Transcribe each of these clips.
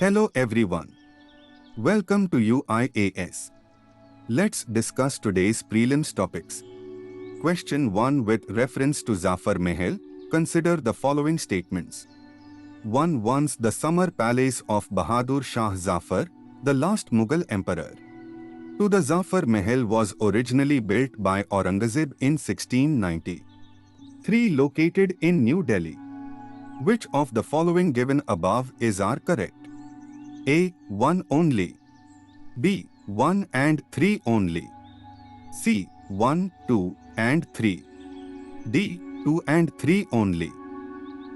Hello everyone. Welcome to UIAS. Let's discuss today's prelims topics. Question 1 with reference to Zafar Mahal. Consider the following statements. 1. Once the summer palace of Bahadur Shah Zafar, the last Mughal emperor. 2. The Zafar Mahal was originally built by Aurangzeb in 1690. 3. Located in New Delhi. Which of the following given above are correct? A. 1 only. B. 1 and 3 only. C. 1, 2 and 3. D. 2 and 3 only.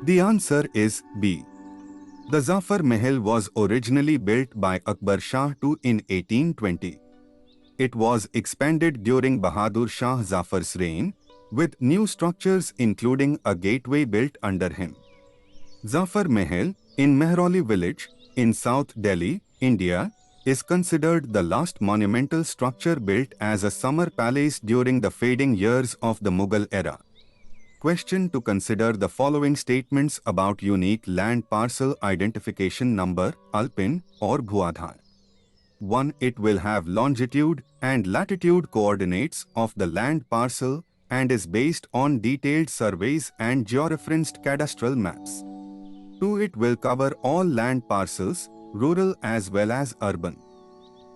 The answer is B. The Zafar Mahal was originally built by Akbar Shah II in 1820. It was expanded during Bahadur Shah Zafar's reign, with new structures including a gateway built under him. Zafar Mahal, in Mehrauli village, in South Delhi, India, is considered the last monumental structure built as a summer palace during the fading years of the Mughal era. Question to consider the following statements about unique land parcel identification number, ULPIN or Bhuadhar. 1. It will have longitude and latitude coordinates of the land parcel and is based on detailed surveys and georeferenced cadastral maps. 2. It will cover all land parcels, rural as well as urban.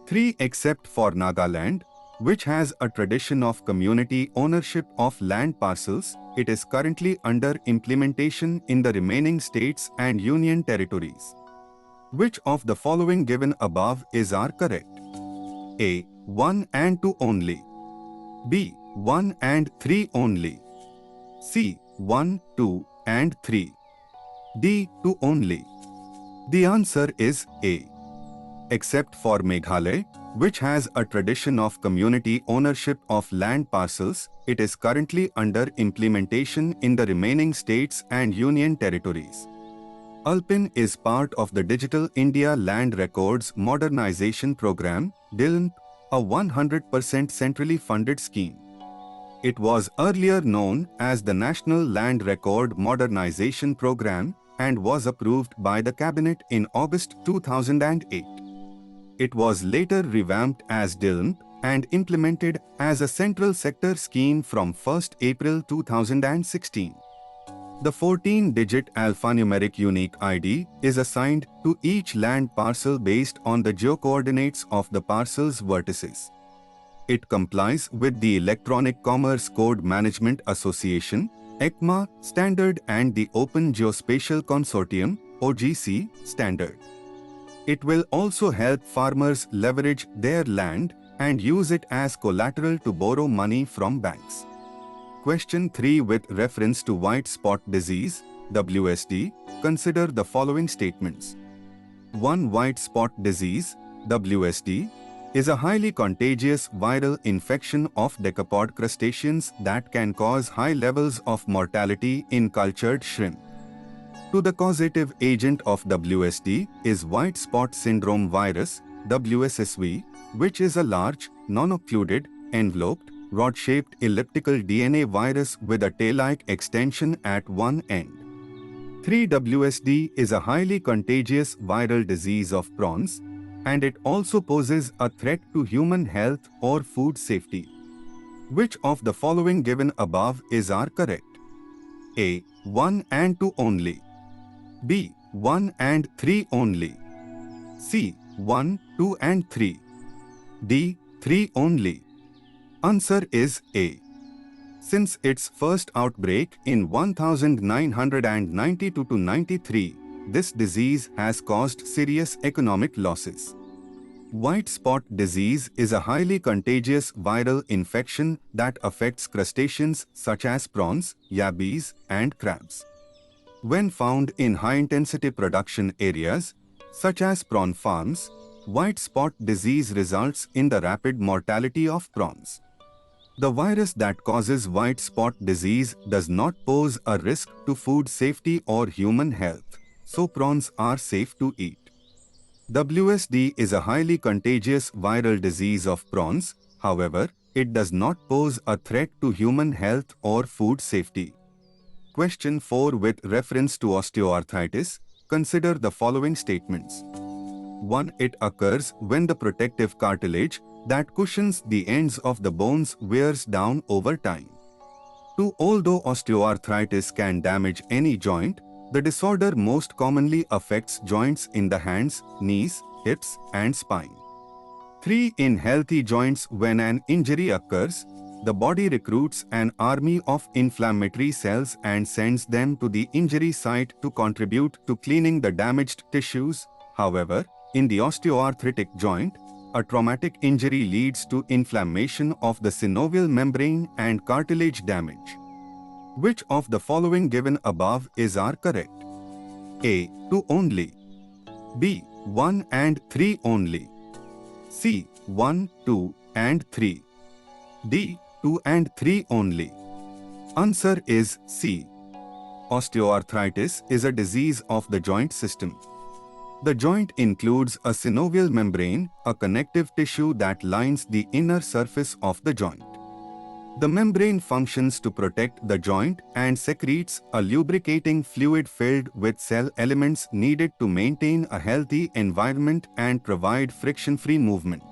3. Except for Nagaland, which has a tradition of community ownership of land parcels, it is currently under implementation in the remaining states and union territories. Which of the following given above are correct? A. 1 and 2 only. B. 1 and 3 only. C. 1, 2 and 3. D. 2 only. The answer is A. Except for Meghalaya, which has a tradition of community ownership of land parcels, it is currently under implementation in the remaining states and union territories. ULPIN is part of the Digital India Land Records Modernization Program, DILMP, a 100% centrally funded scheme. It was earlier known as the National Land Record Modernization Program and was approved by the Cabinet in August 2008. It was later revamped as DILMP and implemented as a central sector scheme from 1st April 2016. The 14-digit alphanumeric unique ID is assigned to each land parcel based on the geocoordinates of the parcel's vertices. It complies with the Electronic Commerce Code Management Association (ECMA) standard and the Open Geospatial Consortium (OGC) standard. It will also help farmers leverage their land and use it as collateral to borrow money from banks. Question 3 with reference to white spot disease, WSD, consider the following statements. 1. White spot disease, WSD, is a highly contagious viral infection of decapod crustaceans that can cause high levels of mortality in cultured shrimp. 2. The causative agent of WSD is white spot syndrome virus, WSSV, which is a large, non-occluded, enveloped, rod-shaped elliptical DNA virus with a tail-like extension at one end. 3. WSD is a highly contagious viral disease of prawns, and it also poses a threat to human health or food safety. Which of the following given above are correct? A. 1 and 2 only. B. 1 and 3 only. C. 1, 2 and 3. D. 3 only. Answer is A. Since its first outbreak in 1992-93, this disease has caused serious economic losses. White spot disease is a highly contagious viral infection that affects crustaceans such as prawns, yabbies, and crabs. When found in high-intensity production areas, such as prawn farms, white spot disease results in the rapid mortality of prawns. The virus that causes white spot disease does not pose a risk to food safety or human health, so prawns are safe to eat. WSD is a highly contagious viral disease of prawns, however, it does not pose a threat to human health or food safety. Question 4 with reference to osteoarthritis, consider the following statements. 1. It occurs when the protective cartilage that cushions the ends of the bones wears down over time. 2. Although osteoarthritis can damage any joint, the disorder most commonly affects joints in the hands, knees, hips, and spine. 3. In healthy joints, when an injury occurs, the body recruits an army of inflammatory cells and sends them to the injury site to contribute to cleaning the damaged tissues. However, in the osteoarthritic joint, a traumatic injury leads to inflammation of the synovial membrane and cartilage damage. Which of the following given above is correct? A. 2 only. B. 1 and 3 only. C. 1, 2, and 3. D. 2 and 3 only. Answer is C. Osteoarthritis is a disease of the joint system. The joint includes a synovial membrane, a connective tissue that lines the inner surface of the joint. The membrane functions to protect the joint and secretes a lubricating fluid filled with cell elements needed to maintain a healthy environment and provide friction-free movement.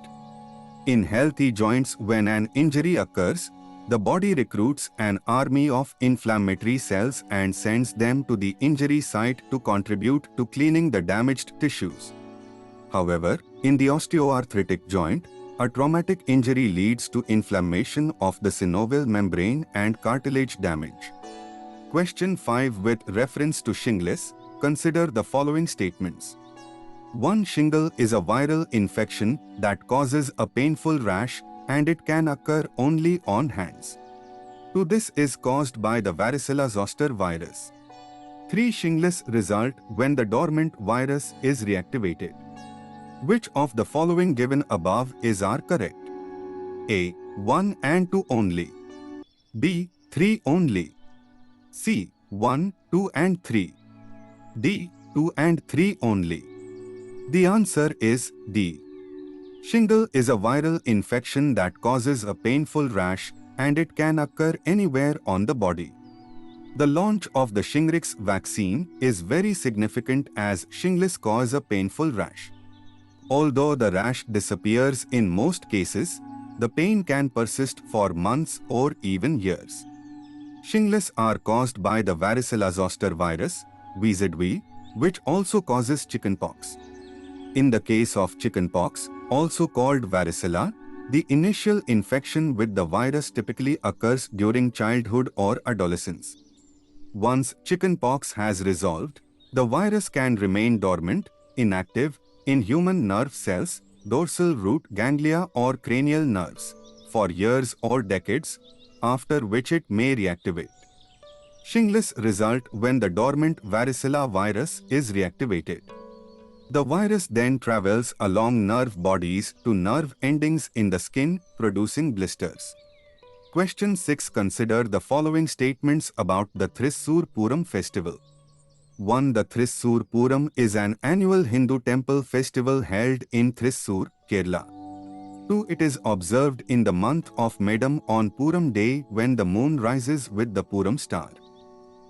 In healthy joints, when an injury occurs, the body recruits an army of inflammatory cells and sends them to the injury site to contribute to cleaning the damaged tissues. However, in the osteoarthritic joint, a traumatic injury leads to inflammation of the synovial membrane and cartilage damage. Question 5. With reference to shingles, consider the following statements. 1. Shingle is a viral infection that causes a painful rash and it can occur only on hands. 2. This is caused by the varicella zoster virus. 3. Shingles result when the dormant virus is reactivated. Which of the following given above is correct? A. 1 and 2 only. B. 3 only. C. 1, 2 and 3. D. 2 and 3 only. The answer is D. Shingle is a viral infection that causes a painful rash and it can occur anywhere on the body. The launch of the Shingrix vaccine is very significant as shingles cause a painful rash. Although the rash disappears in most cases, the pain can persist for months or even years. Shingles are caused by the varicella zoster virus, VZV, which also causes chickenpox. In the case of chickenpox, also called varicella, the initial infection with the virus typically occurs during childhood or adolescence. Once chickenpox has resolved, the virus can remain dormant, inactive, in human nerve cells, dorsal root ganglia or cranial nerves, for years or decades, after which it may reactivate. Shingles result when the dormant varicella virus is reactivated. The virus then travels along nerve bodies to nerve endings in the skin, producing blisters. Question 6. Consider the following statements about the Thrissur Pooram festival. 1. The Thrissur Pooram is an annual Hindu temple festival held in Thrissur, Kerala. 2. It is observed in the month of Medam on Pooram day when the moon rises with the Pooram star.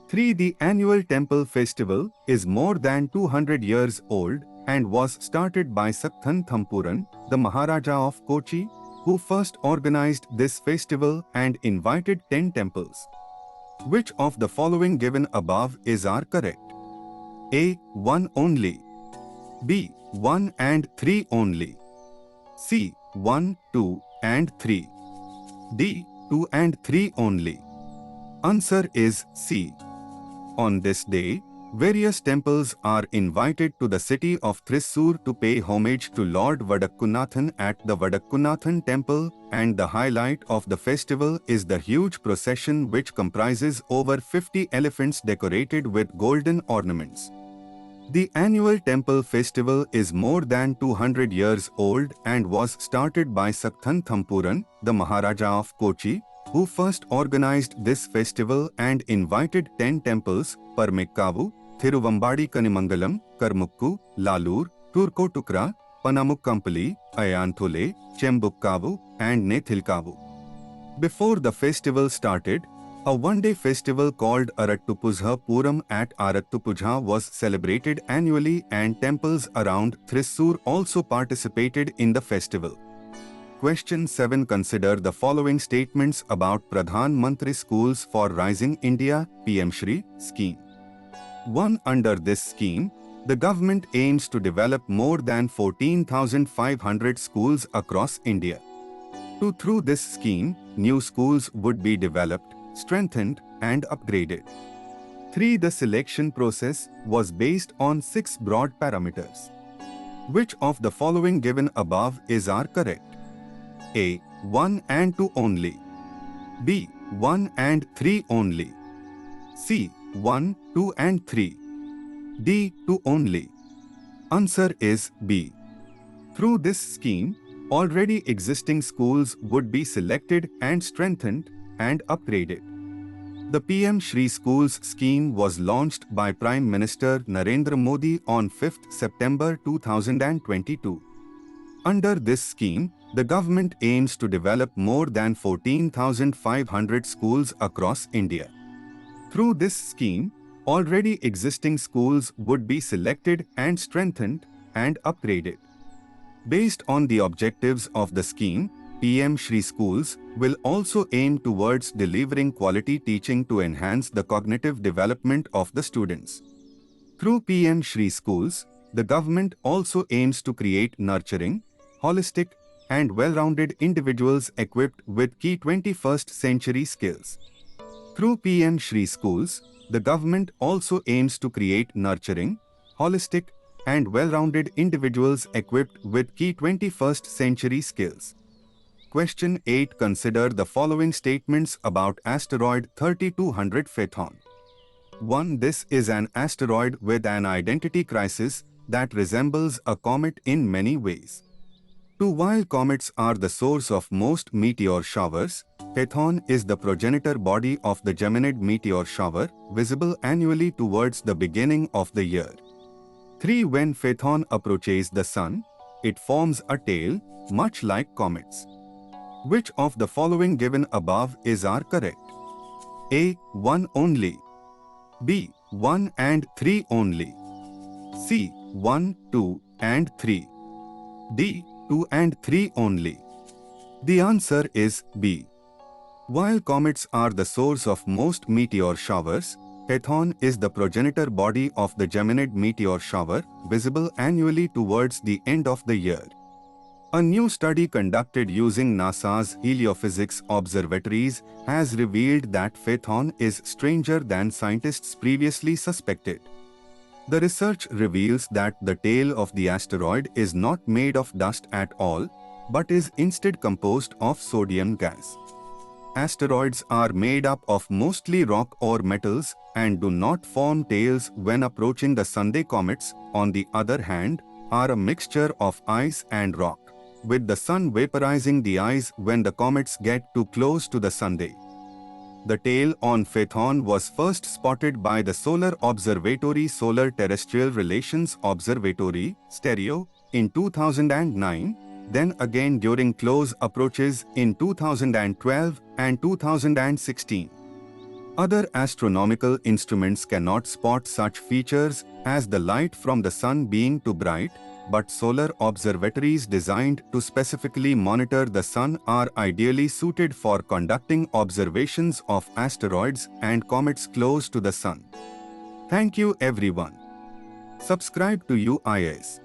3. The annual temple festival is more than 200 years old and was started by Sakthan Thampuran, the Maharaja of Kochi, who first organized this festival and invited 10 temples. Which of the following given above is correct? A. 1 only. B. 1 and 3 only. C. 1, 2 and 3. D. 2 and 3 only. Answer is C. On this day, various temples are invited to the city of Thrissur to pay homage to Lord Vadakkunnathan at the Vadakkunnathan temple, and the highlight of the festival is the huge procession which comprises over 50 elephants decorated with golden ornaments. The annual temple festival is more than 200 years old and was started by Sakthan Thampuran, the Maharaja of Kochi, who first organized this festival and invited 10 temples, Parmekkavu, Thiruvambadi Kanimangalam, Karmukku, Lalur, Turkotukra, Panamukkampally, Ayanthule, Chembukkavu, and Nethilkavu. Before the festival started, A one-day festival called Arattupuzha Pooram at Arattupuzha was celebrated annually and temples around Thrissur also participated in the festival. Question 7. Consider the following statements about Pradhan Mantri Schools for Rising India PM Shri scheme. 1. Under this scheme, the government aims to develop more than 14,500 schools across India. 2. Through this scheme, new schools would be developed, strengthened and upgraded. 3. The selection process was based on 6 broad parameters. Which of the following given above are correct? A. 1 and 2 only. B. 1 and 3 only. C. 1, 2 and 3. D. 2 only. Answer is B. Through this scheme, already existing schools would be selected and strengthened and upgraded. The PM Shri Schools scheme was launched by Prime Minister Narendra Modi on 5th September 2022. Under this scheme, the government aims to develop more than 14,500 schools across India. Through this scheme, already existing schools would be selected and strengthened and upgraded. Based on the objectives of the scheme, PM Shri Schools will also aim towards delivering quality teaching to enhance the cognitive development of the students. Through PM Shri Schools, the government also aims to create nurturing, holistic, and well-rounded individuals equipped with key 21st century skills. Through PM Shri Schools, the government also aims to create nurturing, holistic, and well-rounded individuals equipped with key 21st century skills. Question 8. Consider the following statements about asteroid 3200 Phaethon. 1. This is an asteroid with an identity crisis that resembles a comet in many ways. 2. While comets are the source of most meteor showers, Phaethon is the progenitor body of the Geminid meteor shower, visible annually towards the beginning of the year. 3. When Phaethon approaches the Sun, it forms a tail, much like comets. Which of the following given above are correct? A. 1 only. B. 1 and 3 only. C. 1, 2 and 3. D. 2 and 3 only. The answer is B. While comets are the source of most meteor showers, Phaethon is the progenitor body of the Geminid meteor shower, visible annually towards the end of the year. A new study conducted using NASA's heliophysics observatories has revealed that Phaethon is stranger than scientists previously suspected. The research reveals that the tail of the asteroid is not made of dust at all, but is instead composed of sodium gas. Asteroids are made up of mostly rock or metals and do not form tails when approaching the Sunday. Comets, on the other hand, are a mixture of ice and rock, with the Sun vaporizing the ice when the comets get too close to the Sunday. The tail on Phaethon was first spotted by the Solar Observatory Solar Terrestrial Relations Observatory (STEREO) in 2009, then again during close approaches in 2012 and 2016. Other astronomical instruments cannot spot such features as the light from the Sun being too bright, but solar observatories designed to specifically monitor the Sun are ideally suited for conducting observations of asteroids and comets close to the Sun. Thank you everyone. Subscribe to UIS.